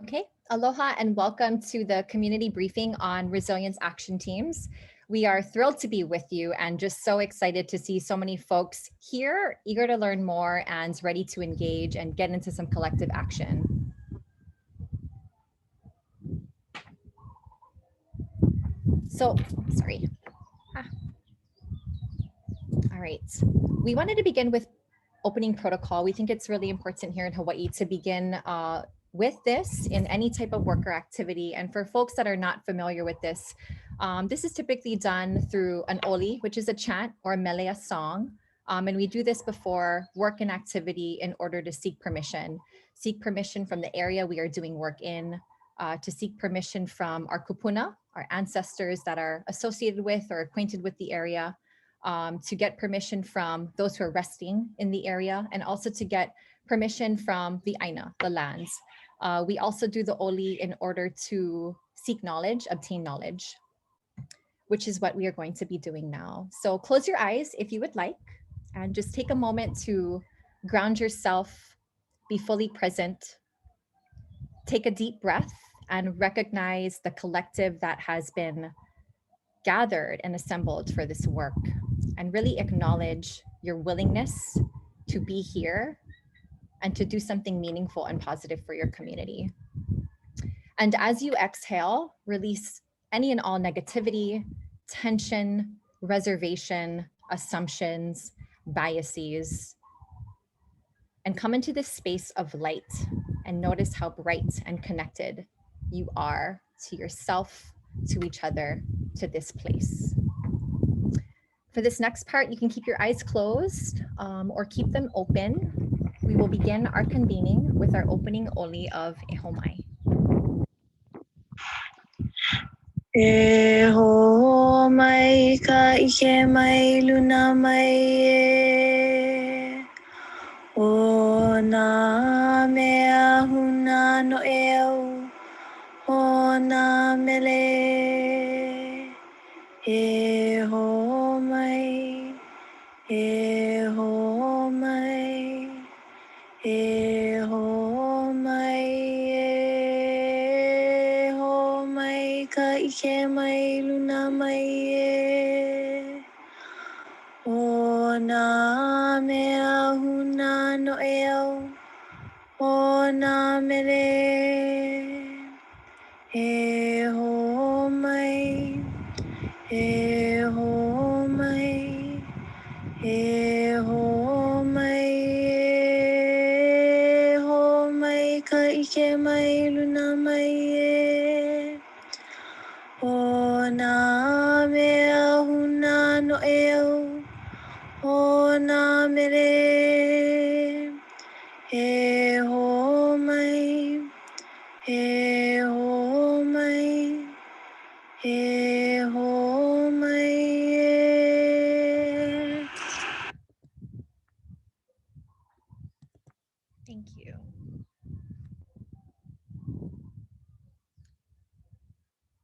Okay, aloha and welcome to the community briefing on resilience action teams. We are thrilled to be with you and just so excited to see so many folks here, eager to learn more and ready to engage and get into some collective action. So, sorry. All right, we wanted to begin with opening protocol. We think it's really important here in Hawaii to begin with this in any type of work or activity. And for folks that are not familiar with this, this is typically done through an oli, which is a chant, or a mele, a song. And we do this before work and activity in order to seek permission from the area we are doing work in, to seek permission from our kupuna, our ancestors that are associated with or acquainted with the area, to get permission from those who are resting in the area, and also to get permission from the aina, the lands. We also do the oli in order to seek knowledge, obtain knowledge, which is what we are going to be doing now. So close your eyes if you would like, and just take a moment to ground yourself, be fully present, take a deep breath, and recognize the collective that has been gathered and assembled for this work, and really acknowledge your willingness to be here and to do something meaningful and positive for your community. And as you exhale, release any and all negativity, tension, reservation, assumptions, biases, and come into this space of light and notice how bright and connected you are to yourself, to each other, to this place. For this next part, you can keep your eyes closed or keep them open. We will begin our convening with our opening oli of Ehomai. Ehomai ka ike mai luna mai e. O na mea huna no eo. O na mele. Ehomai. Ehomai. Ehomai. Ehomai ka ike mai luna mai e. O na mea huna no eo. O na mele. Ehomai. Ehomai. Ehomai. Ehomai ka ike mai luna mai e. O na mea huna no eo. O na mele. Ehomai. Ehomai. Ehomai. Thank you.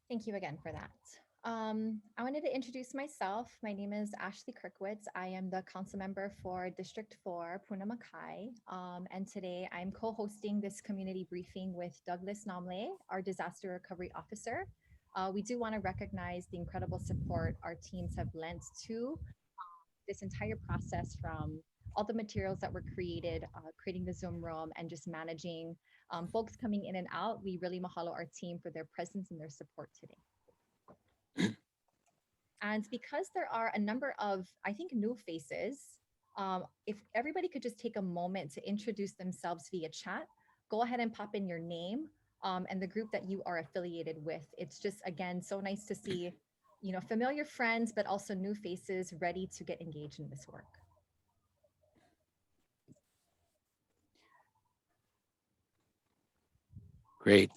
Thank you again for that. I wanted to introduce myself. My name is Ashley Kirkwitz. I am the council member for District 4, Puna Makai. And today I'm co-hosting this community briefing with Douglas OMalley, our disaster recovery officer. We do want to recognize the incredible support our teams have lent to this entire process, from all the materials that were created, creating the Zoom room, and just managing folks coming in and out. We really mahalo our team for their presence and their support today. And because there are a number of, I think, new faces, if everybody could just take a moment to introduce themselves via chat, go ahead and pop in your name and the group that you are affiliated with. It's just, again, so nice to see, familiar friends, but also new faces ready to get engaged in this work. Great.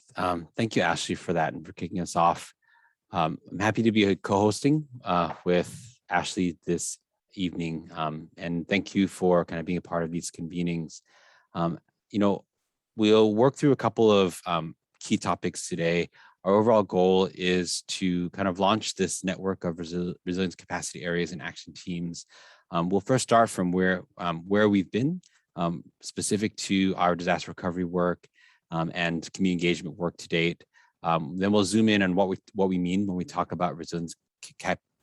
Thank you, Ashley, for that and for kicking us off. I'm happy to be co-hosting with Ashley this evening. And thank you for kind of being a part of these convenings. We'll work through a couple of key topics today. Our overall goal is to kind of launch this network of resilience capacity areas and action teams. We'll first start from where we've been, specific to our disaster recovery work, and community engagement work to date. Then we'll zoom in on what we mean when we talk about resilience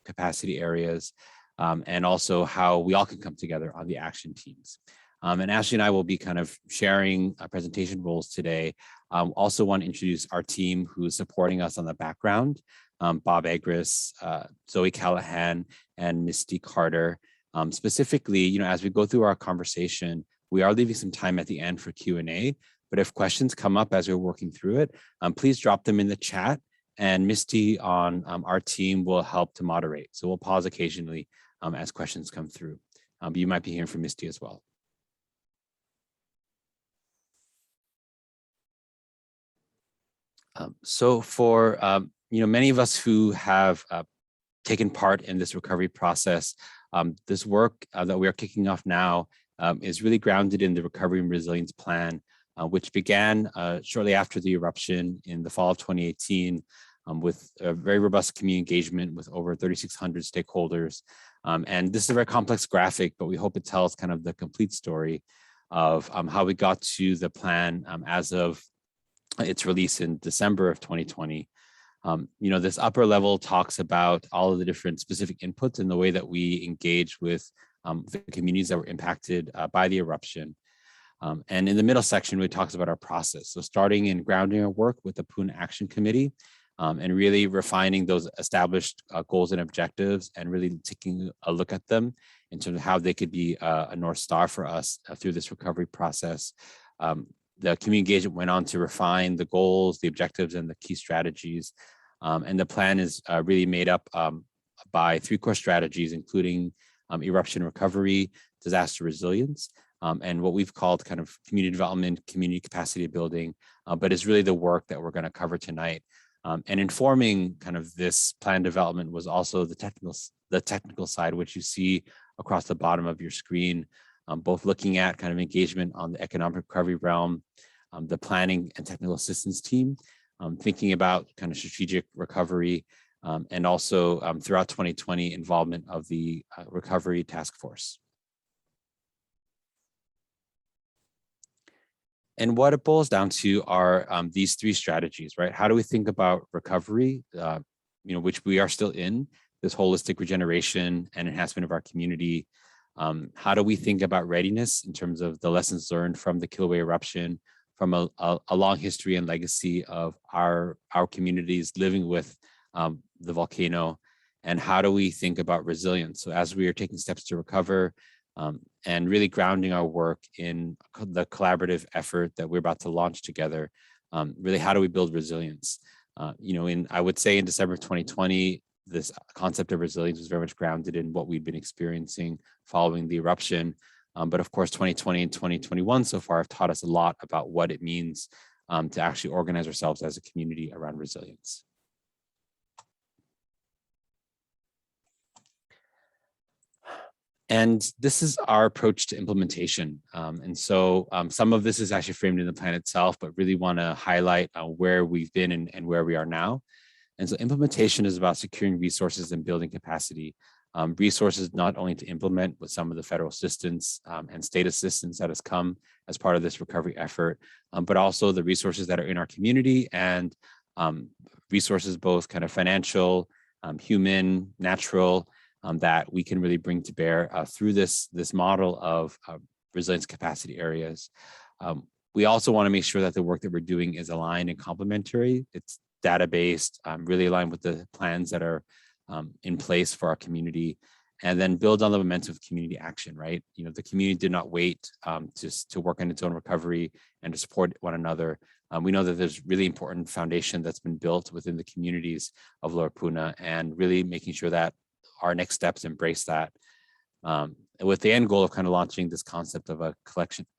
capacity areas, and also how we all can come together on the action teams. And Ashley and I will be kind of sharing presentation roles today. Also want to introduce our team who's supporting us on the background, Bob Agris, Zoe Callahan, and Misty Carter. Specifically, as we go through our conversation, we are leaving some time at the end for Q&A, but if questions come up as we're working through it, please drop them in the chat, and Misty on our team will help to moderate. So we'll pause occasionally as questions come through. But you might be hearing from Misty as well. So for many of us who have taken part in this recovery process, this work that we are kicking off now is really grounded in the Recovery and Resilience Plan, which began shortly after the eruption in the fall of 2018, with a very robust community engagement with over 3,600 stakeholders. And this is a very complex graphic, but we hope it tells kind of the complete story of how we got to the plan as of its release in December of 2020. This upper level talks about all of the different specific inputs and the way that we engage with the communities that were impacted by the eruption. And in the middle section, it talks about our process. So starting in grounding our work with the Puna Action Committee, and really refining those established goals and objectives, and really taking a look at them in terms of how they could be a North Star for us through this recovery process. The community engagement went on to refine the goals, the objectives, and the key strategies. And the plan is really made up by 3 core strategies, including eruption recovery, disaster resilience, and what we've called kind of community development, community capacity building, but it's really the work that we're going to cover tonight. And informing kind of this plan development was also the technical side, which you see across the bottom of your screen, both looking at kind of engagement on the economic recovery realm, the planning and technical assistance team, thinking about kind of strategic recovery, and also throughout 2020, involvement of the recovery task force. And what it boils down to are these 3 strategies, right? How do we think about recovery, which we are still in, this holistic regeneration and enhancement of our community? How do we think about readiness in terms of the lessons learned from the Kilauea eruption, from a long history and legacy of our communities living with the volcano? And how do we think about resilience? So as we are taking steps to recover, and really grounding our work in the collaborative effort that we're about to launch together, really how do we build resilience? I would say in December 2020, this concept of resilience was very much grounded in what we'd been experiencing following the eruption. But of course, 2020 and 2021 so far have taught us a lot about what it means to actually organize ourselves as a community around resilience. And this is our approach to implementation. And so some of this is actually framed in the plan itself, but really want to highlight where we've been and where we are now. And so implementation is about securing resources and building capacity. Resources not only to implement with some of the federal assistance and state assistance that has come as part of this recovery effort, but also the resources that are in our community, and resources both kind of financial, human, natural, that we can really bring to bear through this model of resilience capacity areas. We also want to make sure that the work that we're doing is aligned and complementary. It's data-based, really aligned with the plans that are in place for our community, and then build on the momentum of community action, right? The community did not wait to work on its own recovery and to support one another. We know that there's really important foundation that's been built within the communities of Lower Puna, and really making sure that our next steps embrace that, with the end goal of kind of launching this concept of a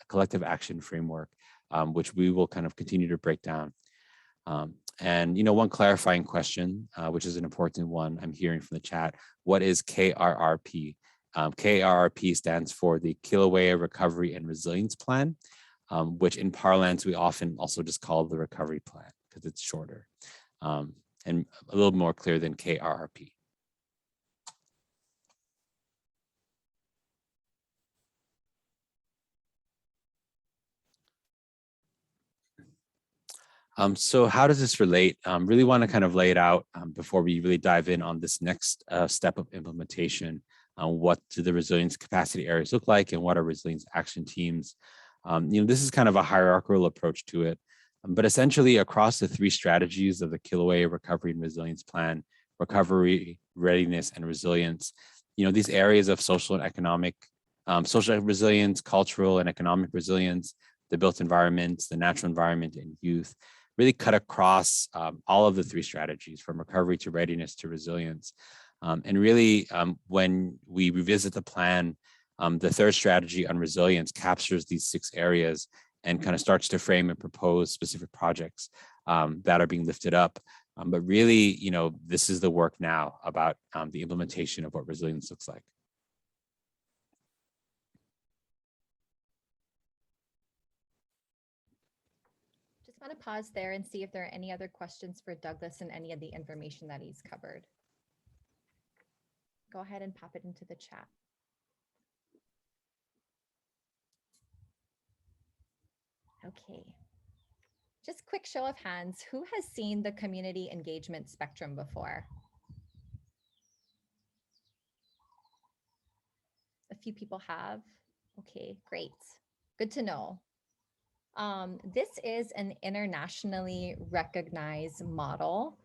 collective action framework, which we will kind of continue to break down. And one clarifying question, which is an important one I'm hearing from the chat: what is KRRP? KRRP stands for the Kilauea Recovery and Resilience Plan, which in parlance we often also just call the Recovery Plan because it's shorter and a little more clear than KRRP. So how does this relate? Really want to kind of lay it out before we really dive in on this next step of implementation. What do the resilience capacity areas look like, and what are resilience action teams? This is kind of a hierarchical approach to it, but essentially across the three strategies of the Kilauea Recovery and Resilience Plan: recovery, readiness, and resilience. These areas of social and economic, social resilience, cultural and economic resilience, the built environments, the natural environment, and youth, really cut across all of the three strategies, from recovery to readiness to resilience. And really, when we revisit the plan, the third strategy on resilience captures these 6 areas and kind of starts to frame and propose specific projects that are being lifted up. But really, this is the work now about the implementation of what resilience looks like. Just want to pause there and see if there are any other questions for Douglas and any of the information that he's covered. Go ahead and pop it into the chat. Okay. Just quick show of hands. Who has seen the community engagement spectrum before? A few people have. Okay, great. Good to know. This is an internationally recognized model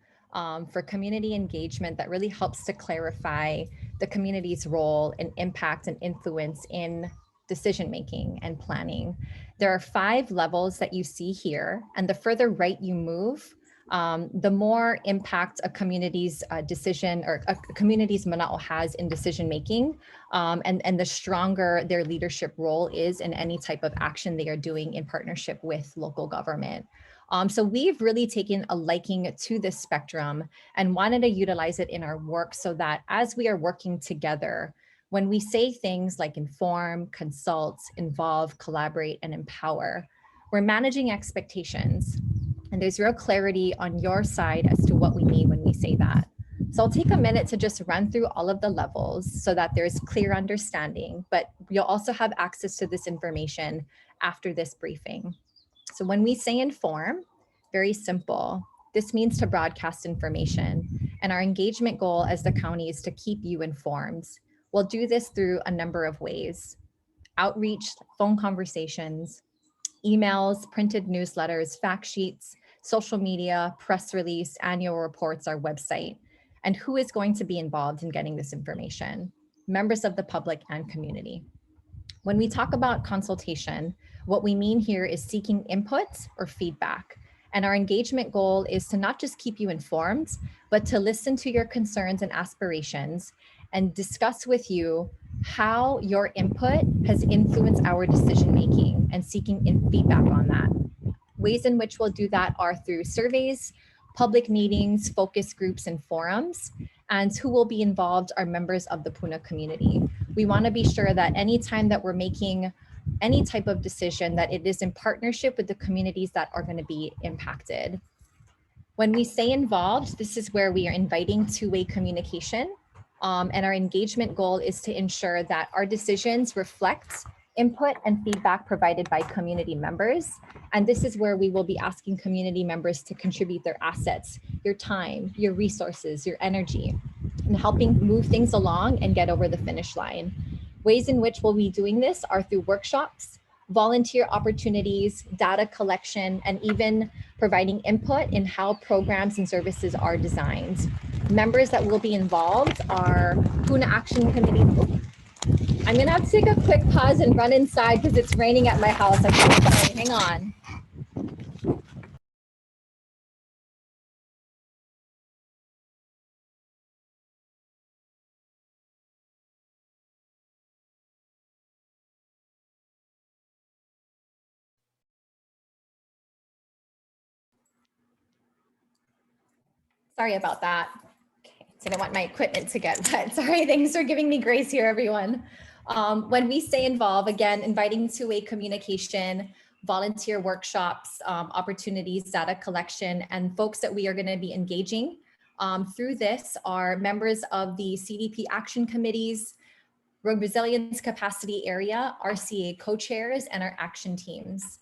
for community engagement that really helps to clarify the community's role and impact and influence in decision-making and planning. There are 5 levels that you see here, and the further right you move, the more impact a community's decision or a community's mana'o has in decision-making, and the stronger their leadership role is in any type of action they are doing in partnership with local government. So we've really taken a liking to this spectrum and wanted to utilize it in our work so that as we are working together, when we say things like inform, consult, involve, collaborate, and empower, we're managing expectations. And there's real clarity on your side as to what we mean when we say that. So I'll take a minute to just run through all of the levels so that there's clear understanding, but you'll also have access to this information after this briefing. So when we say inform, very simple, this means to broadcast information. And our engagement goal as the county is to keep you informed. We'll do this through a number of ways: outreach, phone conversations, emails, printed newsletters, fact sheets, social media, press release, annual reports, our website. And who is going to be involved in getting this information? Members of the public and community. When we talk about consultation, what we mean here is seeking input or feedback. And our engagement goal is to not just keep you informed, but to listen to your concerns and aspirations and discuss with you how your input has influenced our decision-making and seeking feedback on that. Ways in which we'll do that are through surveys, public meetings, focus groups, and forums. And who will be involved are members of the Puna community. We want to be sure that anytime that we're making any type of decision, that it is in partnership with the communities that are going to be impacted. When we say involved, this is where we are inviting two-way communication. And our engagement goal is to ensure that our decisions reflect input and feedback provided by community members. And this is where we will be asking community members to contribute their assets, your time, your resources, your energy, and helping move things along and get over the finish line. Ways in which we'll be doing this are through workshops, volunteer opportunities, data collection, and even providing input in how programs and services are designed. Members that will be involved are Puna Action Committee. I'm gonna have to take a quick pause and run inside because it's raining at my house. I'm so sorry, hang on. Sorry about that. Okay, didn't want my equipment to get wet. Sorry, thanks for giving me grace here, everyone. When we say involve, again, inviting two-way communication, volunteer workshops, opportunities, data collection, and folks that we are going to be engaging through this are members of the CDP action committees, Road Resilience Capacity Area, RCA co-chairs, and our action teams.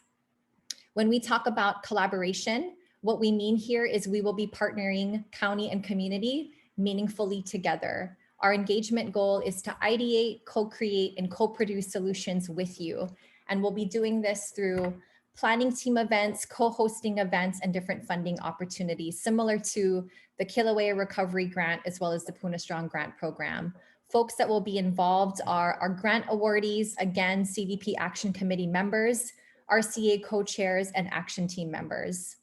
When we talk about collaboration, What we mean here is we will be partnering county and community meaningfully together. Our engagement goal is to ideate, co-create, and co-produce solutions with you. And we'll be doing this through planning team events, co-hosting events, and different funding opportunities, similar to the Kilauea Recovery Grant, as well as the Puna Strong Grant Program. Folks that will be involved are our grant awardees, again, CDP Action Committee members, RCA co-chairs, and action team members.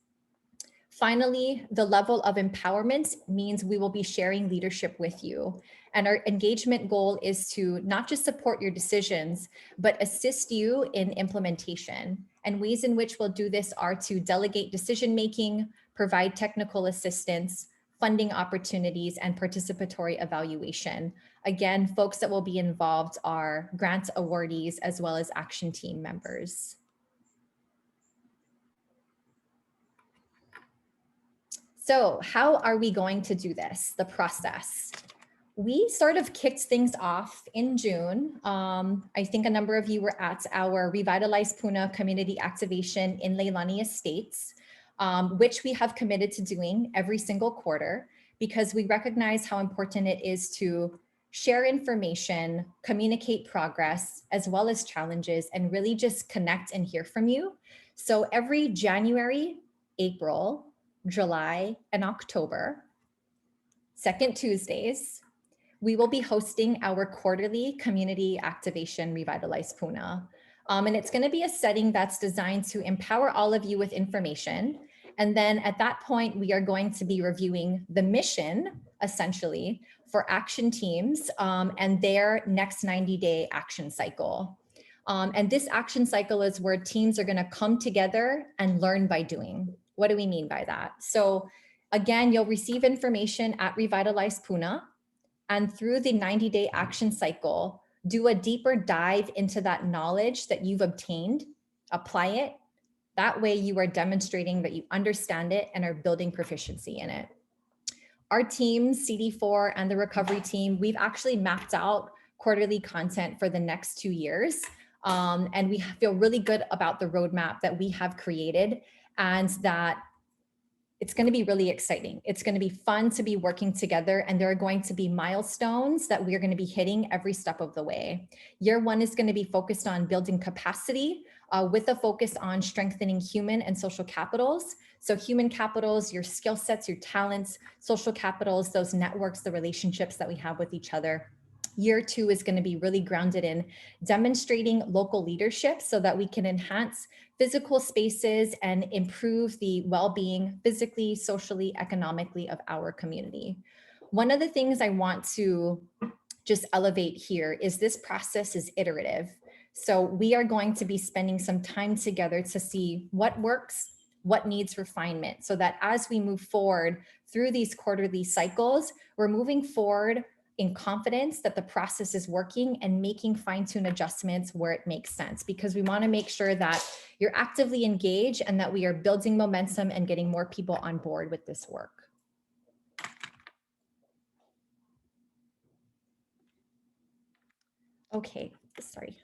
Finally, the level of empowerment means we will be sharing leadership with you. And our engagement goal is to not just support your decisions, but assist you in implementation. And ways in which we'll do this are to delegate decision-making, provide technical assistance, funding opportunities, and participatory evaluation. Again, folks that will be involved are grant awardees as well as action team members. So how are we going to do this, the process? We sort of kicked things off in June. I think a number of you were at our Revitalize Puna community activation in Leilani Estates, which we have committed to doing every single quarter because we recognize how important it is to share information, communicate progress, as well as challenges, and really just connect and hear from you. So every January, April, July, and October, second Tuesdays, we will be hosting our quarterly community activation Revitalize Puna. And it's going to be a setting that's designed to empower all of you with information. And then at that point, we are going to be reviewing the mission, essentially, for action teams and their next 90-day action cycle. And this action cycle is where teams are going to come together and learn by doing. What do we mean by that? So again, you'll receive information at Revitalize Puna, and through the 90-day action cycle, do a deeper dive into that knowledge that you've obtained, apply it. That way you are demonstrating that you understand it and are building proficiency in it. Our teams, CD4 and the recovery team, we've actually mapped out quarterly content for the next 2 years. And we feel really good about the roadmap that we have created, and that it's going to be really exciting. It's going to be fun to be working together, and there are going to be milestones that we're going to be hitting every step of the way. Year one is going to be focused on building capacity with a focus on strengthening human and social capitals. So human capitals, your skill sets, your talents, social capitals, those networks, the relationships that we have with each other. Year two is going to be really grounded in demonstrating local leadership so that we can enhance physical spaces and improve the well-being physically, socially, economically of our community. One of the things I want to just elevate here is this process is iterative. So we are going to be spending some time together to see what works, what needs refinement, so that as we move forward through these quarterly cycles, we're moving forward in confidence that the process is working and making fine-tune adjustments where it makes sense, because we want to make sure that you're actively engaged and that we are building momentum and getting more people on board with this work. Okay, sorry.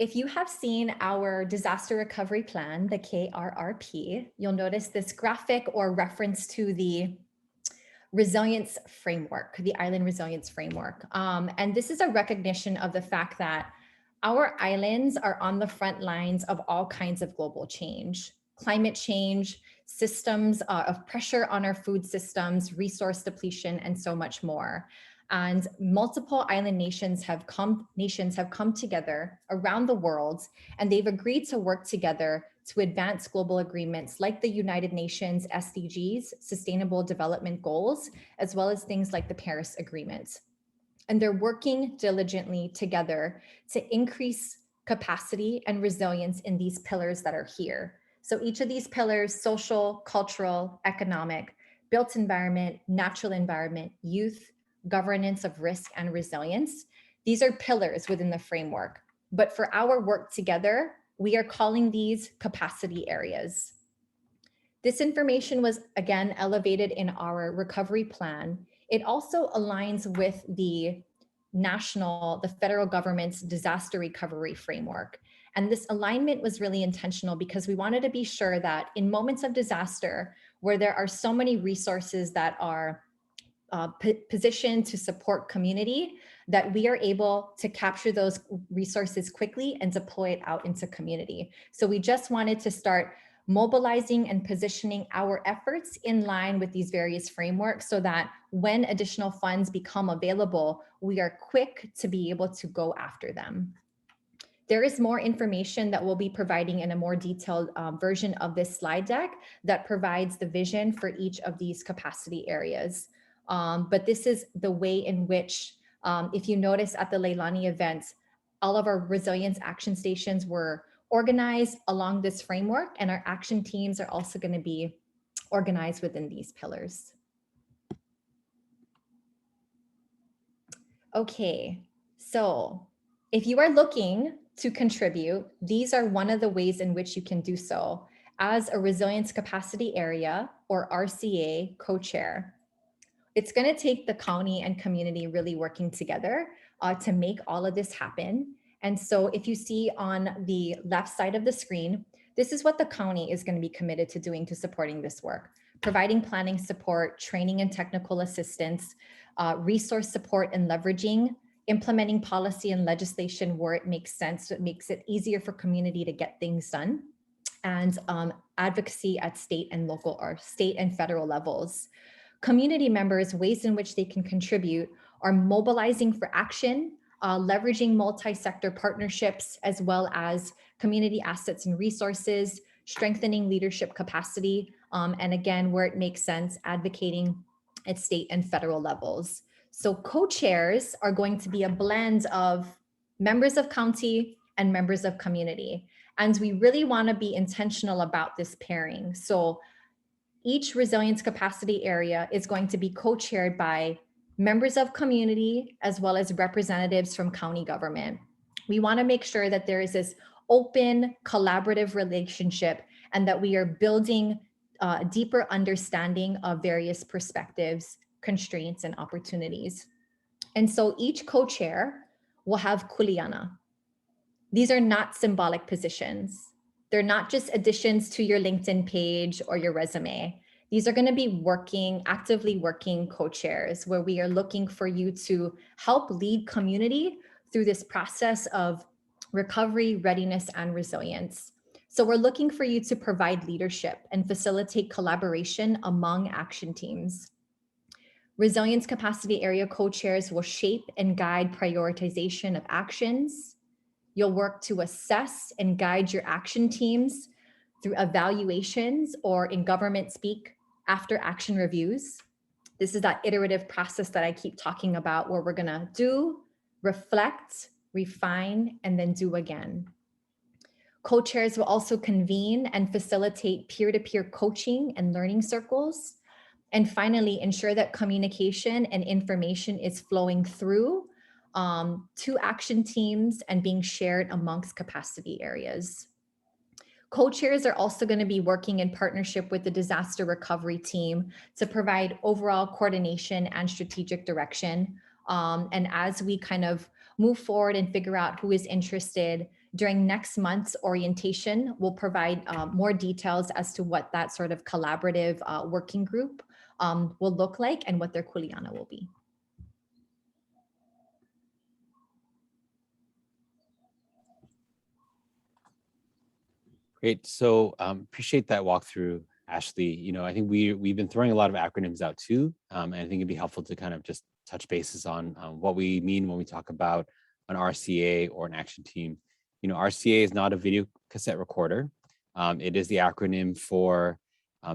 If you have seen our disaster recovery plan, the KRRP, you'll notice this graphic or reference to the resilience framework, the island resilience framework. And this is a recognition of the fact that our islands are on the front lines of all kinds of global change, climate change, systems of pressure on our food systems, resource depletion, and so much more. And multiple island nations have come together around the world, and they've agreed to work together to advance global agreements like the United Nations SDGs, Sustainable Development Goals, as well as things like the Paris Agreement. And they're working diligently together to increase capacity and resilience in these pillars that are here. So each of these pillars, social, cultural, economic, built environment, natural environment, youth, governance of risk, and resilience, these are pillars within the framework. But for our work together, we are calling these capacity areas. This information was again elevated in our recovery plan. It also aligns with the federal government's disaster recovery framework. And this alignment was really intentional because we wanted to be sure that in moments of disaster, where there are so many resources that are positioned to support community, that we are able to capture those resources quickly and deploy it out into community. So we just wanted to start mobilizing and positioning our efforts in line with these various frameworks so that when additional funds become available, we are quick to be able to go after them. There is more information that we'll be providing in a more detailed version of this slide deck that provides the vision for each of these capacity areas. But this is the way in which, if you notice at the Leilani event, all of our resilience action stations were organized along this framework, and our action teams are also going to be organized within these pillars. Okay, so if you are looking to contribute, these are one of the ways in which you can do so as a resilience capacity area or RCA co-chair. It's going to take the county and community really working together to make all of this happen. And so if you see on the left side of the screen, this is what the county is going to be committed to doing to supporting this work: providing planning support, training and technical assistance, resource support and leveraging, implementing policy and legislation where it makes sense, so it makes it easier for community to get things done, and advocacy at state and local or state and federal levels. Community members, ways in which they can contribute are mobilizing for action, leveraging multi-sector partnerships, as well as community assets and resources, strengthening leadership capacity, and again, where it makes sense, advocating at state and federal levels. So co-chairs are going to be a blend of members of county and members of community. And we really want to be intentional about this pairing. So each resilience capacity area is going to be co-chaired by members of community as well as representatives from county government. We want to make sure that there is this open, collaborative relationship and that we are building a deeper understanding of various perspectives, constraints, and opportunities. And so each co-chair will have kuleana. These are not symbolic positions. They're not just additions to your LinkedIn page or your resume. These are going to be actively working co-chairs where we are looking for you to help lead community through this process of recovery, readiness, and resilience. So we're looking for you to provide leadership and facilitate collaboration among action teams. Resilience capacity area co-chairs will shape and guide prioritization of actions. You'll work to assess and guide your action teams through evaluations, or in government speak, after action reviews. This is that iterative process that I keep talking about, where we're gonna do, reflect, refine, and then do again. Co-chairs will also convene and facilitate peer-to-peer coaching and learning circles. And finally, ensure that communication and information is flowing through to action teams and being shared amongst capacity areas. Co-chairs are also going to be working in partnership with the disaster recovery team to provide overall coordination and strategic direction. And as we kind of move forward and figure out who is interested, during next month's orientation, we'll provide more details as to what that sort of collaborative working group will look like and what their kuleana will be. Great. So appreciate that walkthrough, Ashley. You know, I think we've been throwing a lot of acronyms out too, and I think it'd be helpful to kind of just touch bases on what we mean when we talk about an RCA or an action team. You know, RCA is not a video cassette recorder. It is the acronym for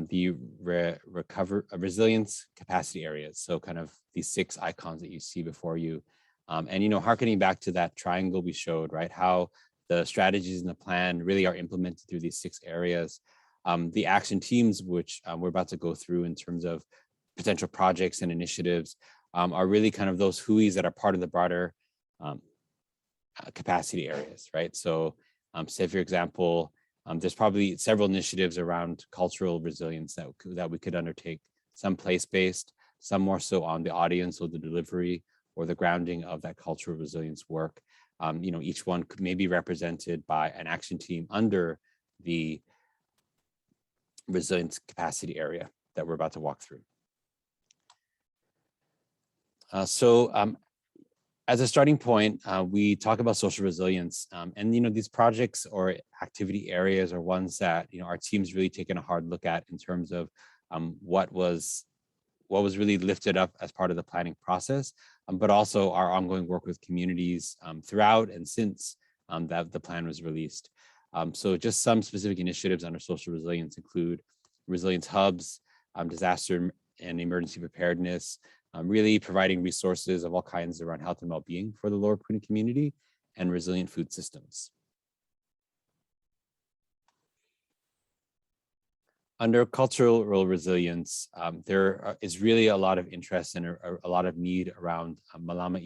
the resilience capacity areas. So kind of these 6 icons that you see before you. And, you know, hearkening back to that triangle we showed, right? How the strategies in the plan really are implemented through these 6 areas. The action teams, which we're about to go through in terms of potential projects and initiatives, are really kind of those WHOIs that are part of the broader capacity areas, right? So say, for example, there's probably several initiatives around cultural resilience that we could undertake, some place-based, some more so on the audience or the delivery or the grounding of that cultural resilience work. Each one could maybe represented by an action team under the resilience capacity area that we're about to walk through. As a starting point, we talk about social resilience, and these projects or activity areas are ones that our team's really taken a hard look at in terms of what was really lifted up as part of the planning process, but also our ongoing work with communities throughout and since that the plan was released. So just some specific initiatives under social resilience include resilience hubs, disaster and emergency preparedness, really providing resources of all kinds around health and well-being for the Lower Puna community, and resilient food systems. Under cultural resilience, there is really a lot of interest and a lot of need around Malama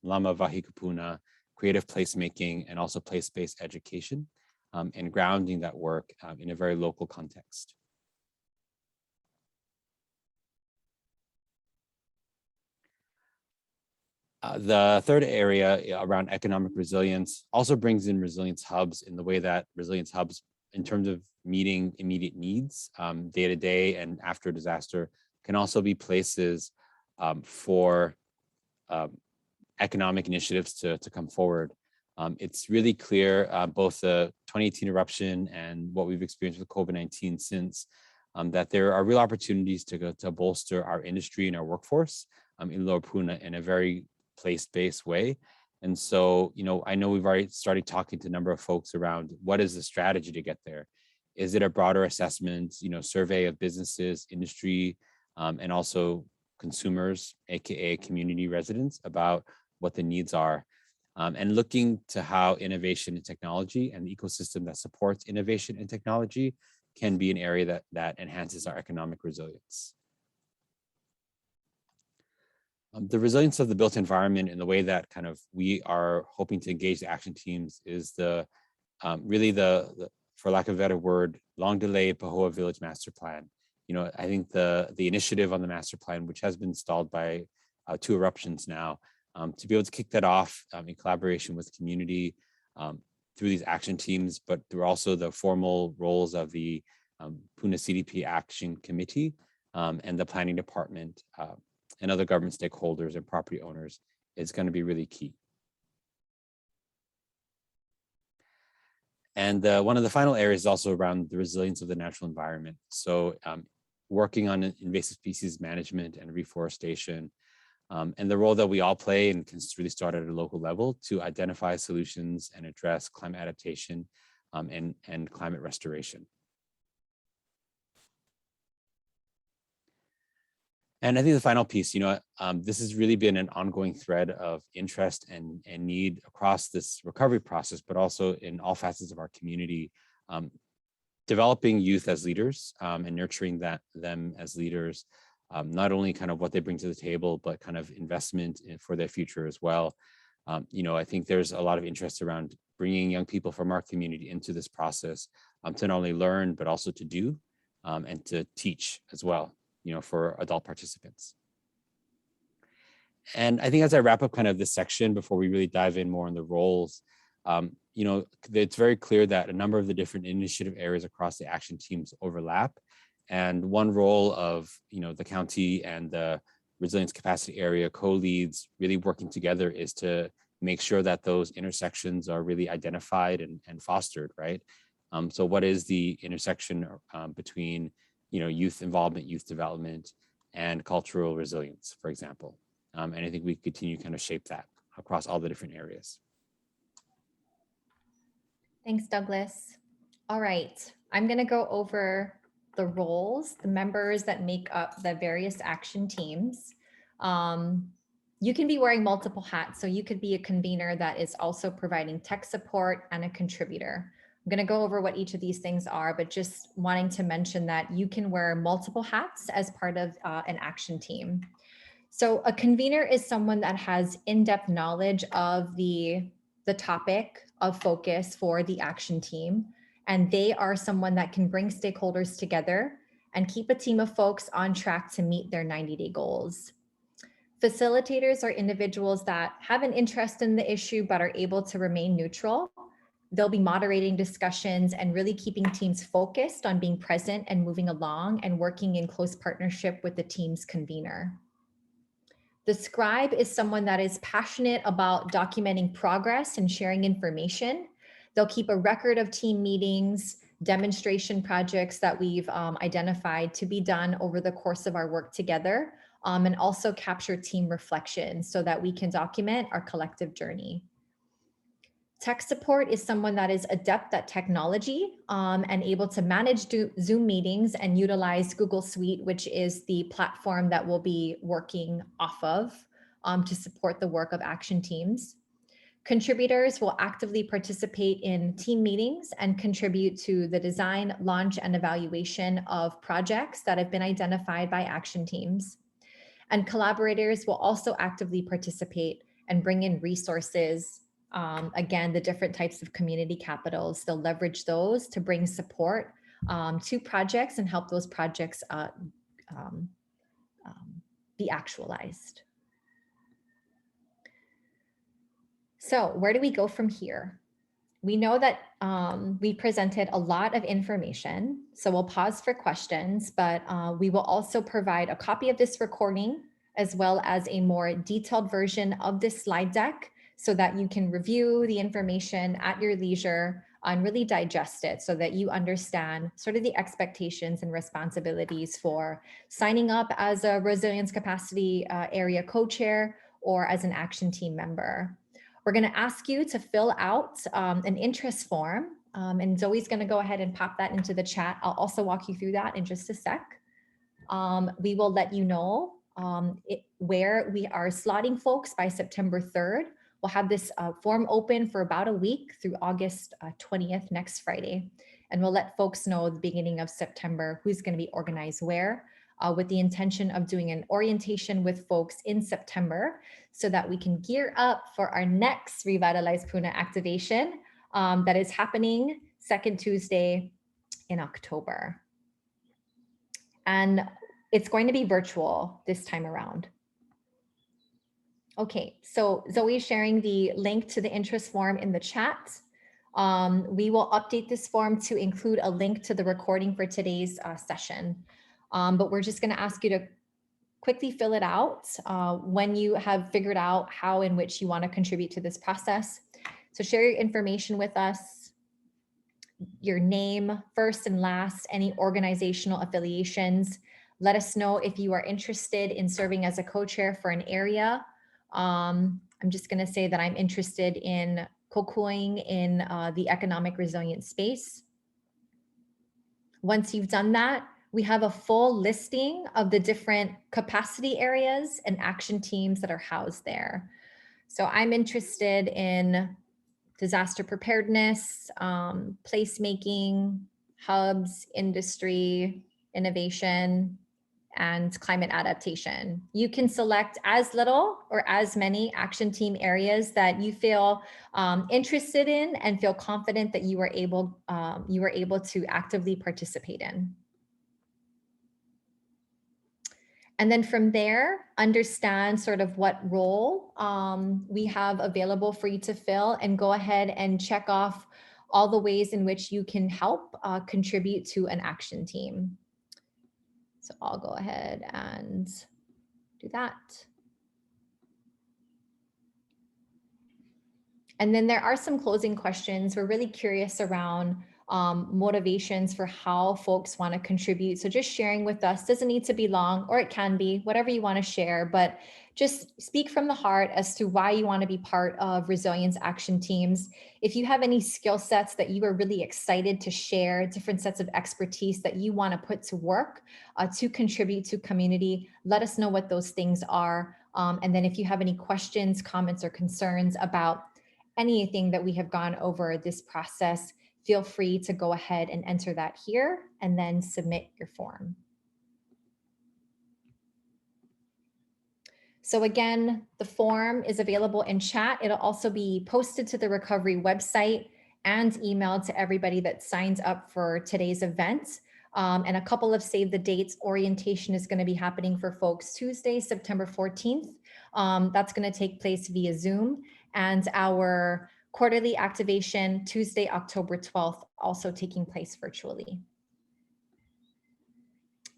Vahikapuna, creative placemaking, and also place-based education, and grounding that work in a very local context. The third area around economic resilience also brings in resilience hubs in the way that resilience hubs, in terms of meeting immediate needs day to day and after disaster, can also be places for economic initiatives to come forward. It's really clear, both the 2018 eruption and what we've experienced with COVID-19 since, that there are real opportunities to bolster our industry and our workforce in Lower Puna in a very place-based way. And so, I know we've already started talking to a number of folks around what is the strategy to get there. Is it a broader assessment, survey of businesses, industry, and also consumers, AKA community residents, about what the needs are, and looking to how innovation and technology and the ecosystem that supports innovation and technology can be an area that enhances our economic resilience. The resilience of the built environment in the way that we are hoping to engage the action teams is really the, for lack of a better word, long delayed Pahoa Village Master Plan. I think the initiative on the master plan, which has been stalled by 2 eruptions now, to be able to kick that off in collaboration with community through these action teams, but through also the formal roles of the Puna CDP Action Committee and the planning department, and other government stakeholders and property owners, is going to be really key. And one of the final areas is also around the resilience of the natural environment. So working on invasive species management and reforestation, and the role that we all play and can really start at a local level to identify solutions and address climate adaptation and climate restoration. And I think the final piece, this has really been an ongoing thread of interest and need across this recovery process, but also in all facets of our community, developing youth as leaders and nurturing them as leaders, not only what they bring to the table, but investment for their future as well. I think there's a lot of interest around bringing young people from our community into this process to not only learn, but also to do and to teach as well, for adult participants. And I think as I wrap up this section before we really dive in more on the roles, it's very clear that a number of the different initiative areas across the action teams overlap. And one role of, the county and the resilience capacity area co-leads really working together is to make sure that those intersections are really identified and fostered, right? So what is the intersection between youth involvement, youth development, and cultural resilience, for example. And I think we continue to shape that across all the different areas. Thanks, Douglas. All right, I'm going to go over the roles, the members that make up the various action teams. You can be wearing multiple hats, so you could be a convener that is also providing tech support and a contributor. I'm going to go over what each of these things are, but just wanting to mention that you can wear multiple hats as part of an action team. So a convener is someone that has in-depth knowledge of the topic of focus for the action team. And they are someone that can bring stakeholders together and keep a team of folks on track to meet their 90-day goals. Facilitators are individuals that have an interest in the issue but are able to remain neutral. They'll be moderating discussions and really keeping teams focused on being present and moving along and working in close partnership with the team's convener. The scribe is someone that is passionate about documenting progress and sharing information. They'll keep a record of team meetings, demonstration projects that we've identified to be done over the course of our work together, and also capture team reflection so that we can document our collective journey. Tech support is someone that is adept at technology and able to manage Zoom meetings and utilize Google Suite, which is the platform that we'll be working off of to support the work of action teams. Contributors will actively participate in team meetings and contribute to the design, launch, and evaluation of projects that have been identified by action teams. And collaborators will also actively participate and bring in resources. Again, the different types of community capitals, they'll leverage those to bring support to projects and help those projects be actualized. So where do we go from here? We know that we presented a lot of information, so we'll pause for questions, but we will also provide a copy of this recording as well as a more detailed version of this slide deck so that you can review the information at your leisure and really digest it so that you understand sort of the expectations and responsibilities for signing up as a resilience capacity area co-chair or as an action team member. We're going to ask you to fill out an interest form, and Zoe's going to go ahead and pop that into the chat. I'll also walk you through that in just a sec. We will let you know where we are slotting folks by September 3rd. We'll have this form open for about a week through August 20th, next Friday. And we'll let folks know the beginning of September who's going to be organized where, with the intention of doing an orientation with folks in September so that we can gear up for our next Revitalize Puna activation that is happening second Tuesday in October. And it's going to be virtual this time around. Okay, so Zoe is sharing the link to the interest form in the chat. We will update this form to include a link to the recording for today's session. But we're just going to ask you to quickly fill it out when you have figured out how in which you want to contribute to this process. So share your information with us, your name, first and last, any organizational affiliations. Let us know if you are interested in serving as a co-chair for an area. I'm just going to say that I'm interested in kokuing in the economic resilience space. Once you've done that, we have a full listing of the different capacity areas and action teams that are housed there. So I'm interested in disaster preparedness, placemaking, hubs, industry, innovation, and climate adaptation. You can select as little or as many action team areas that you feel interested in and feel confident that you are able to actively participate in. And then from there, understand sort of what role we have available for you to fill, and go ahead and check off all the ways in which you can help contribute to an action team. So I'll go ahead and do that. And then there are some closing questions. We're really curious around motivations for how folks want to contribute. So just sharing with us, doesn't need to be long, or it can be, whatever you want to share, but just speak from the heart as to why you want to be part of resilience action teams. If you have any skill sets that you are really excited to share, different sets of expertise that you want to put to work to contribute to community, let us know what those things are. And then if you have any questions, comments, or concerns about anything that we have gone over this process, feel free to go ahead and enter that here and then submit your form. So again, the form is available in chat. It'll also be posted to the recovery website and emailed to everybody that signs up for today's event. And a couple of save the dates. Orientation is going to be happening for folks Tuesday, September 14th That's going to take place via Zoom, and our quarterly activation Tuesday, October 12th, also taking place virtually.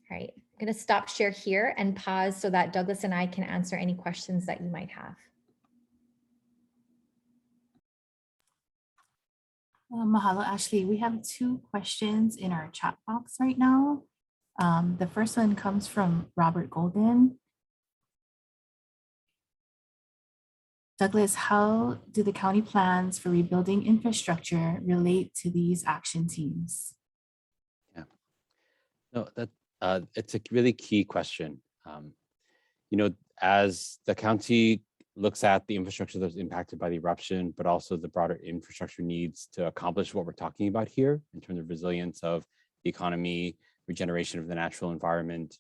All right, I'm going to stop share here and pause so that Douglas and I can answer any questions that you might have. Mahalo, Ashley. We have 2 questions in our chat box right now. The first one comes from Robert Golden. Douglas, how do the county plans for rebuilding infrastructure relate to these action teams? Yeah, no, it's a really key question. As the county looks at the infrastructure that's impacted by the eruption, but also the broader infrastructure needs to accomplish what we're talking about here in terms of resilience of the economy, regeneration of the natural environment,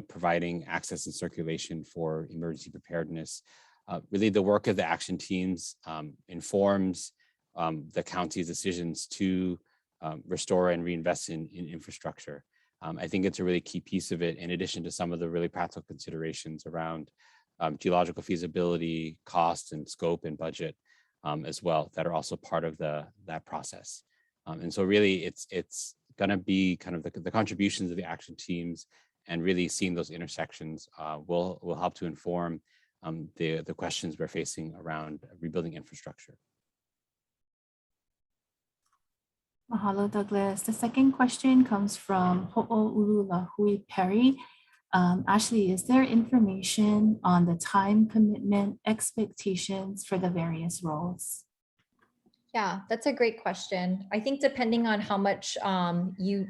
providing access and circulation for emergency preparedness. Really, the work of the action teams informs the county's decisions to restore and reinvest in infrastructure. I think it's a really key piece of it, in addition to some of the really practical considerations around geological feasibility, cost and scope and budget as well, that are also part of that process. And so really it's going to be kind of the contributions of the action teams, and really seeing those intersections will help to inform the questions we're facing around rebuilding infrastructure. Mahalo, Douglas. The second question comes from Ho'oululahui Perry. Ashley, is there information on the time commitment expectations for the various roles? Yeah, that's a great question. I think depending on how much you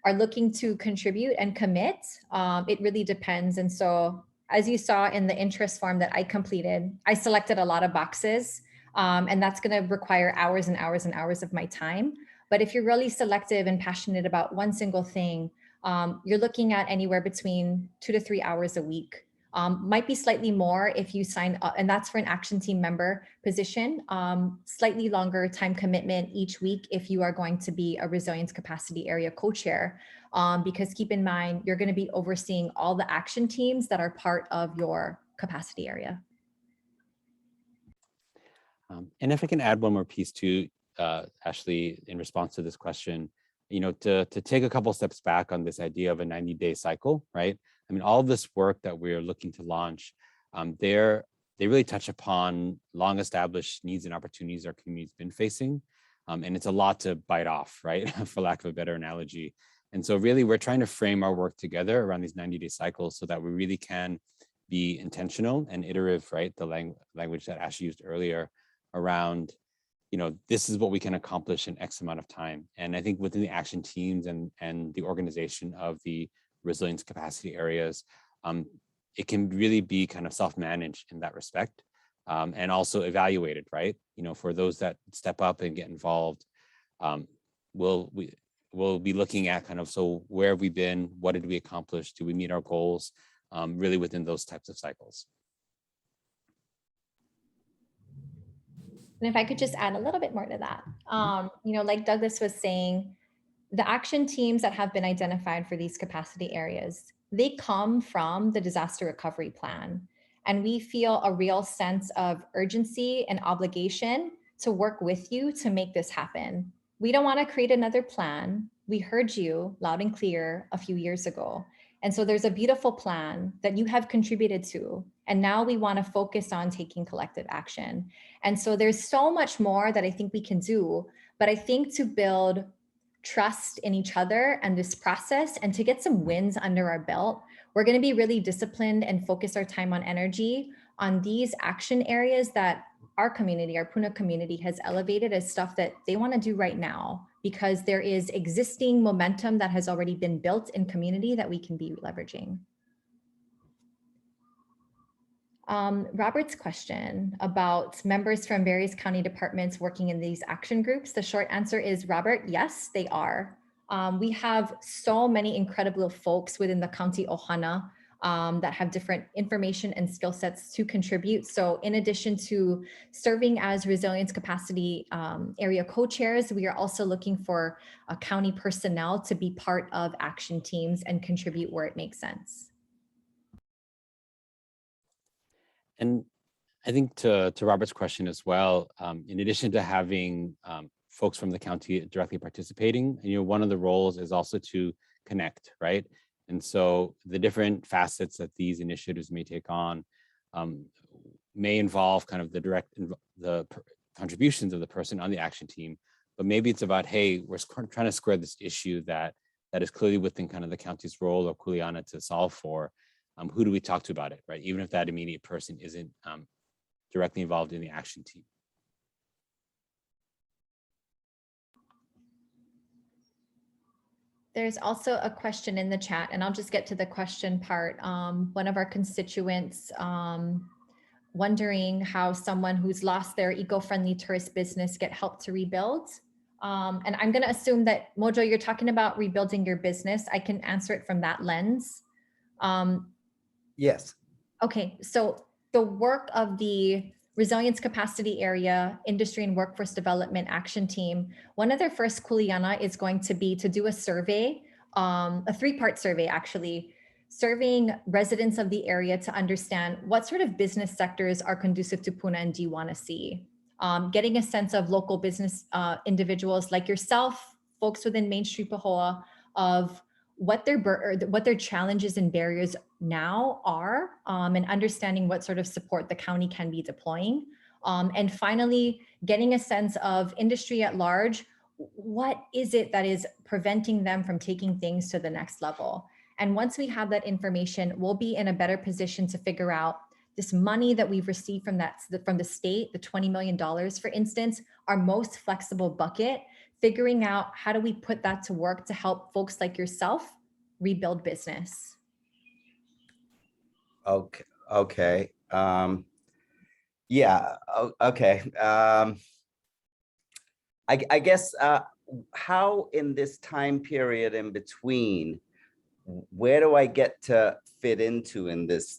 are looking to contribute and commit, it really depends. And so as you saw in the interest form that I completed, I selected a lot of boxes, and that's going to require hours and hours and hours of my time. But if you're really selective and passionate about one single thing, you're looking at anywhere between 2 to 3 hours a week. Might be slightly more if you sign up, and that's for an action team member position. Slightly longer time commitment each week if you are going to be a resilience capacity area co-chair, because keep in mind, you're going to be overseeing all the action teams that are part of your capacity area. And if I can add one more piece too, Ashley, in response to this question, to take a couple steps back on this idea of a 90-day cycle, right? I mean, all of this work that we're looking to launch, they really touch upon long-established needs and opportunities our community's been facing. And it's a lot to bite off, right? For lack of a better analogy. And so really, we're trying to frame our work together around these 90-day cycles so that we really can be intentional and iterative, right? The language that Ashley used earlier around, this is what we can accomplish in X amount of time. And I think within the action teams and the organization of the resilience capacity areas, it can really be kind of self-managed in that respect, and also evaluated, right? For those that step up and get involved, we'll be looking at kind of, so where have we been? What did we accomplish? Do we meet our goals? Really within those types of cycles. And if I could just add a little bit more to that, like Douglas was saying, the action teams that have been identified for these capacity areas, they come from the disaster recovery plan. And we feel a real sense of urgency and obligation to work with you to make this happen. We don't want to create another plan. We heard you loud and clear a few years ago. And so there's a beautiful plan that you have contributed to. And now we want to focus on taking collective action. And so there's so much more that I think we can do. But I think to build trust in each other and this process, and to get some wins under our belt, we're going to be really disciplined and focus our time on energy on these action areas that our community, our Puna community, has elevated as stuff that they want to do right now, because there is existing momentum that has already been built in community that we can be leveraging. Robert's question about members from various county departments working in these action groups. The short answer is, Robert, yes, they are. We have so many incredible folks within the County Ohana that have different information and skill sets to contribute. So in addition to serving as resilience capacity area co-chairs, we are also looking for county personnel to be part of action teams and contribute where it makes sense. And I think to Robert's question as well, in addition to having folks from the county directly participating, one of the roles is also to connect, right? And so the different facets that these initiatives may take on may involve kind of the contributions of the person on the action team, but maybe it's about, hey, we're trying to square this issue that is clearly within kind of the county's role or Kuleana to solve for. Who do we talk to about it, right? Even if that immediate person isn't directly involved in the action team. There's also a question in the chat, and I'll just get to the question part. One of our constituents wondering how someone who's lost their eco-friendly tourist business get help to rebuild. And I'm going to assume that, Mojo, you're talking about rebuilding your business. I can answer it from that lens. Yes. Okay, so the work of the Resilience Capacity Area Industry and Workforce Development Action Team, one of their first Kuleana is going to be to do a survey, a 3-part survey actually, surveying residents of the area to understand what sort of business sectors are conducive to Puna and do you want to see. Getting a sense of local business individuals like yourself, folks within Main Street Pahoa, of what their challenges and barriers now are, and understanding what sort of support the county can be deploying. And finally, getting a sense of industry at large, what is it that is preventing them from taking things to the next level? And once we have that information, we'll be in a better position to figure out this money that we've received from the state, the $20 million, for instance, our most flexible bucket, figuring out how do we put that to work to help folks like yourself rebuild business. Okay. Okay. Yeah. Okay. I guess how in this time period in between, where do I get to fit into in this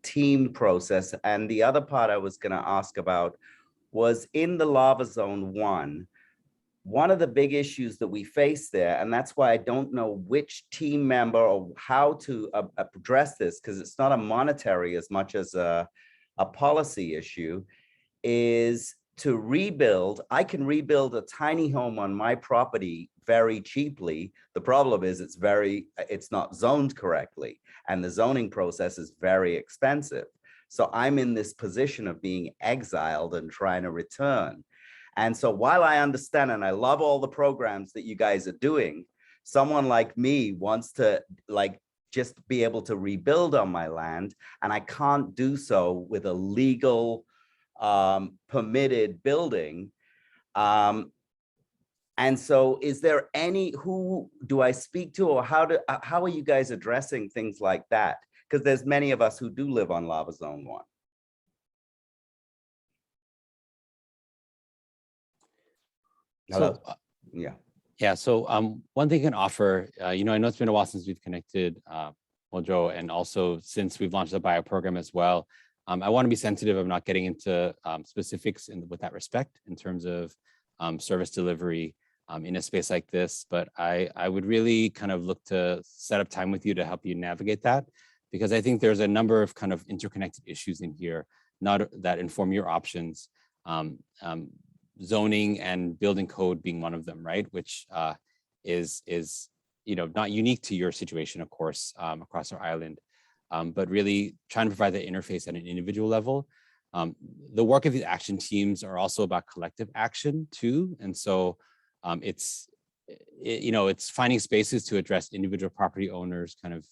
team process? And the other part I was going to ask about was in the Lava Zone 1. One of the big issues that we face there, and that's why I don't know which team member or how to address this, because it's not a monetary as much as a policy issue, is to rebuild. I can rebuild a tiny home on my property very cheaply. The problem is it's not zoned correctly, and the zoning process is very expensive. So I'm in this position of being exiled and trying to return. And so while I understand and I love all the programs that you guys are doing, someone like me wants to just be able to rebuild on my land, and I can't do so with a legal permitted building. And so is there who do I speak to, or how are you guys addressing things like that? Because there's many of us who do live on Lava Zone 1. Hello. So, yeah. So one thing I can offer, I know it's been a while since we've connected, Mojo, and also since we've launched the bio program as well. I want to be sensitive of not getting into specifics with that respect in terms of service delivery in a space like this. But I would really kind of look to set up time with you to help you navigate that, because I think there's a number of kind of interconnected issues in here, that inform your options. Zoning and building code being one of them, right? Which is not unique to your situation, of course, across our island, but really trying to provide that interface at an individual level. The work of these action teams are also about collective action too, and so it's finding spaces to address individual property owners' kind of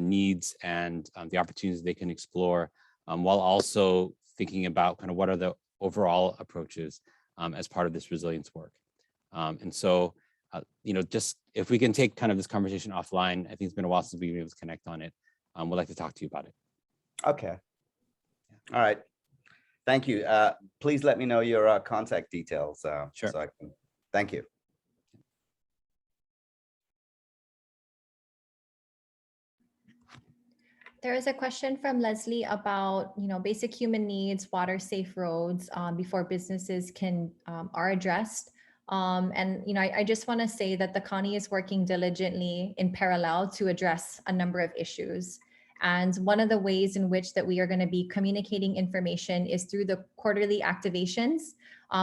needs and the opportunities they can explore, while also thinking about kind of what are the overall approaches as part of this resilience work. And so, just if we can take kind of this conversation offline, I think it's been a while since we've been able to connect on it. We'd like to talk to you about it. Okay. All right. Thank you. Please let me know your contact details. Sure. So I can, thank you. There is a question from Leslie about, basic human needs, water, safe roads before businesses are addressed. I just want to say that the county is working diligently in parallel to address a number of issues. And one of the ways in which that we are going to be communicating information is through the quarterly activations.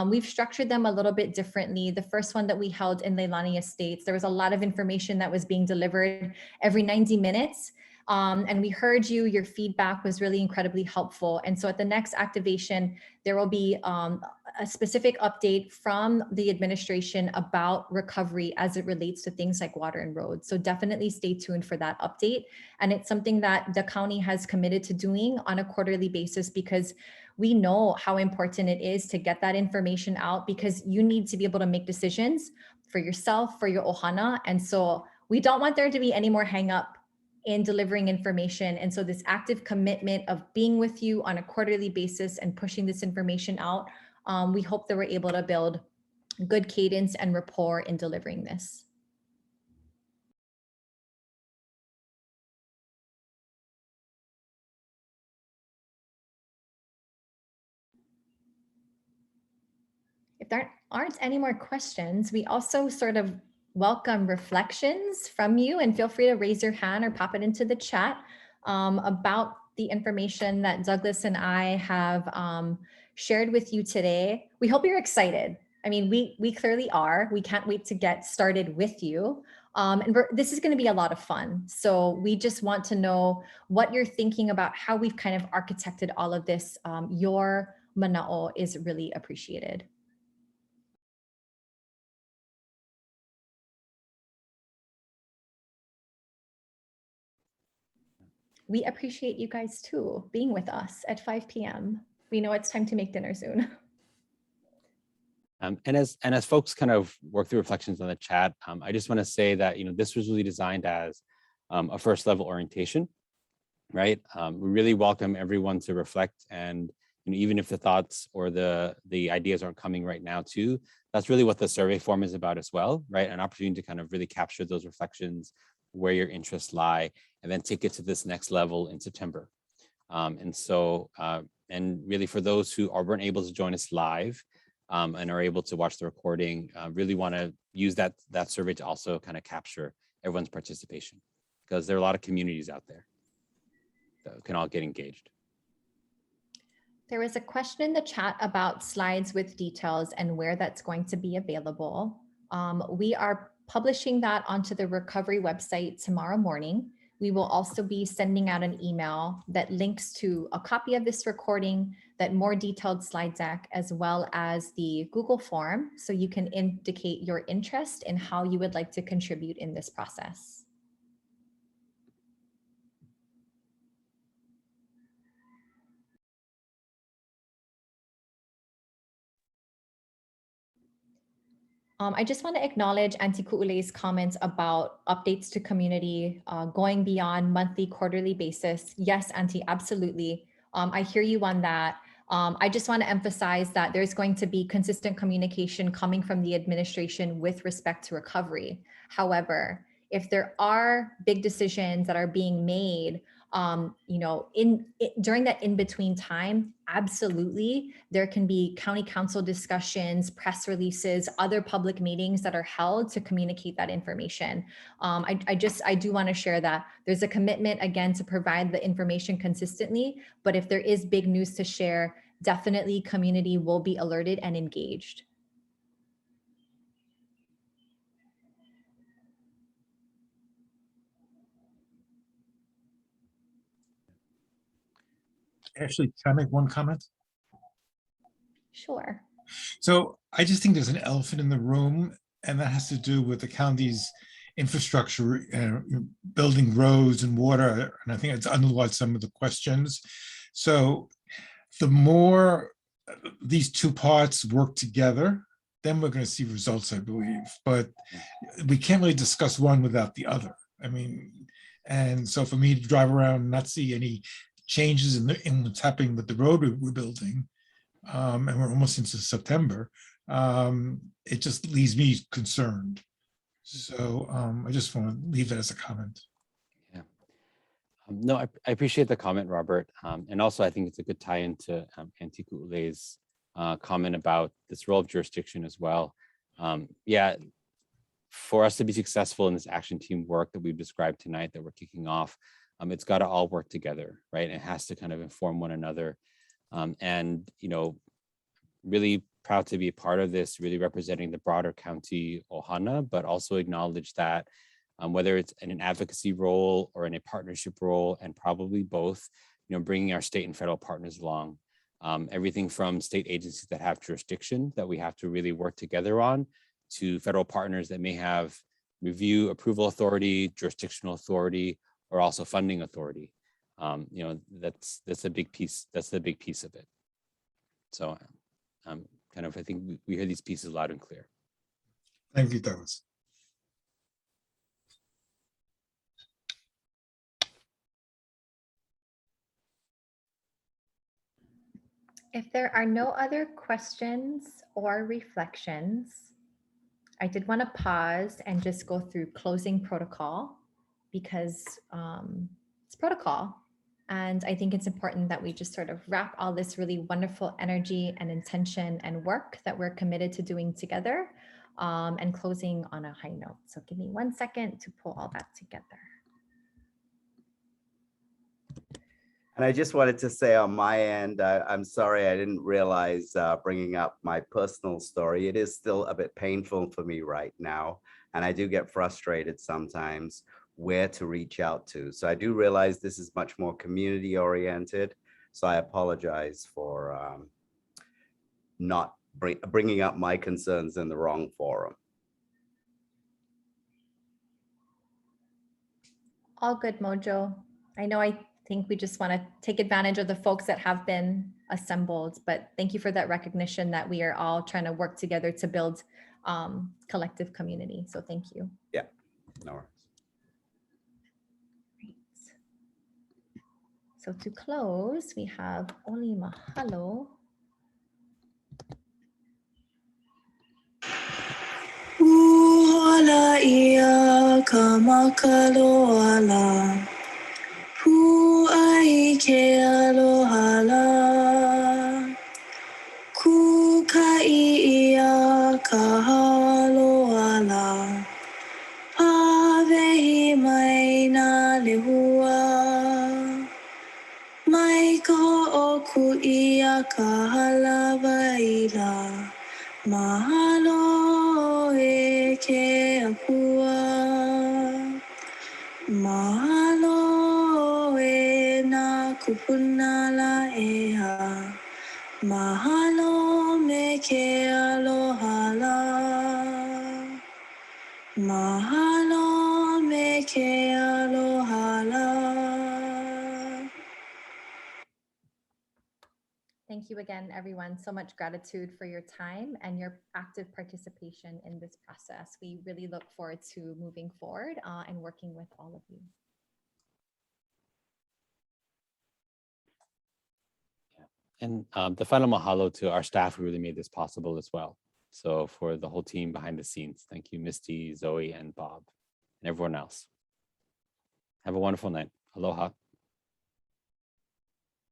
We've structured them a little bit differently. The first one that we held in Leilani Estates, there was a lot of information that was being delivered every 90 minutes. And we heard you, your feedback was really incredibly helpful. And so at the next activation, there will be a specific update from the administration about recovery as it relates to things like water and roads. So definitely stay tuned for that update. And it's something that the county has committed to doing on a quarterly basis, because we know how important it is to get that information out, because you need to be able to make decisions for yourself, for your ohana. And so we don't want there to be any more hang up in delivering information. And so this active commitment of being with you on a quarterly basis and pushing this information out, we hope that we're able to build good cadence and rapport in delivering this. If there aren't any more questions, we also sort of welcome reflections from you, and feel free to raise your hand or pop it into the chat about the information that Douglas and I have shared with you today. We hope you're excited. I mean, we clearly are. We can't wait to get started with you. And this is going to be a lot of fun. So we just want to know what you're thinking about how we've kind of architected all of this. Your mana'o is really appreciated. We appreciate you guys too, being with us at 5 p.m. We know it's time to make dinner soon. And as folks kind of work through reflections on the chat, I just want to say that this was really designed as a first level orientation, right? We really welcome everyone to reflect, and even if the thoughts or the ideas aren't coming right now too, that's really what the survey form is about as well, right? An opportunity to kind of really capture those reflections, where your interests lie, and then take it to this next level in September. And really for those who weren't able to join us live and are able to watch the recording, really want to use that survey to also kind of capture everyone's participation, because there are a lot of communities out there that can all get engaged. There was a question in the chat about slides with details and where that's going to be available. We are publishing that onto the recovery website tomorrow morning. We will also be sending out an email that links to a copy of this recording, that more detailed slide deck, as well as the Google form, so you can indicate your interest in how you would like to contribute in this process. I just want to acknowledge Auntie Ku'ule's comments about updates to community going beyond monthly, quarterly basis. Yes, Auntie, absolutely. I hear you on that. I just want to emphasize that there's going to be consistent communication coming from the administration with respect to recovery. However, if there are big decisions that are being made, during that in-between time, absolutely, there can be county council discussions, press releases, other public meetings that are held to communicate that information. I do want to share that there's a commitment, again, to provide the information consistently, but if there is big news to share, definitely community will be alerted and engaged. Actually, can I make one comment? Sure. So I just think there's an elephant in the room, and that has to do with the county's infrastructure, building roads and water. And I think it's underlies some of the questions. So the more these two parts work together, then we're going to see results, I believe. But we can't really discuss one without the other. I mean, and so for me to drive around and not see any changes in what's happening with the road we're building, and we're almost into September, it just leaves me concerned. So I just want to leave that as a comment. Yeah. No, I appreciate the comment, Robert. And also I think it's a good tie into Auntie Ku'ule's comment about this role of jurisdiction as well. Yeah, for us to be successful in this action team work that we've described tonight, that we're kicking off, It's got to all work together, right? It has to kind of inform one another. And, really proud to be a part of this, really representing the broader county Ohana, but also acknowledge that whether it's in an advocacy role or in a partnership role, and probably both, bringing our state and federal partners along. Everything from state agencies that have jurisdiction that we have to really work together on, to federal partners that may have review approval authority, jurisdictional authority, or also funding authority. That's a big piece. That's the big piece of it. So I think we hear these pieces loud and clear. Thank you, Douglas. If there are no other questions or reflections, I did want to pause and just go through closing protocol, because it's protocol. And I think it's important that we just sort of wrap all this really wonderful energy and intention and work that we're committed to doing together, and closing on a high note. So give me 1 second to pull all that together. And I just wanted to say on my end, I'm sorry I didn't realize bringing up my personal story. It is still a bit painful for me right now. And I do get frustrated sometimes where to reach out to. So I do realize this is much more community oriented. So I apologize for not bringing up my concerns in the wrong forum. All good, Mojo. I think we just want to take advantage of the folks that have been assembled, but thank you for that recognition that we are all trying to work together to build collective community. So thank you. Yeah, no worries. Great. So to close, we have Oli Mahalo. Uhala ia kamakaloala. Ai ke alohala. Kukai ia kahaloala. Pavehi mai na lehua. Mai ka ho'oku ia kahalawaila. Mahalo e ke apua. Mahalo e na kupuna la eha. Mahalo me ke alohala. Mahalo me ke alohala. Thank you again, everyone. So much gratitude for your time and your active participation in this process. We really look forward to moving forward and working with all of you. And the final mahalo to our staff who really made this possible as well. So for the whole team behind the scenes, thank you, Misty, Zoe, and Bob, and everyone else. Have a wonderful night. Aloha.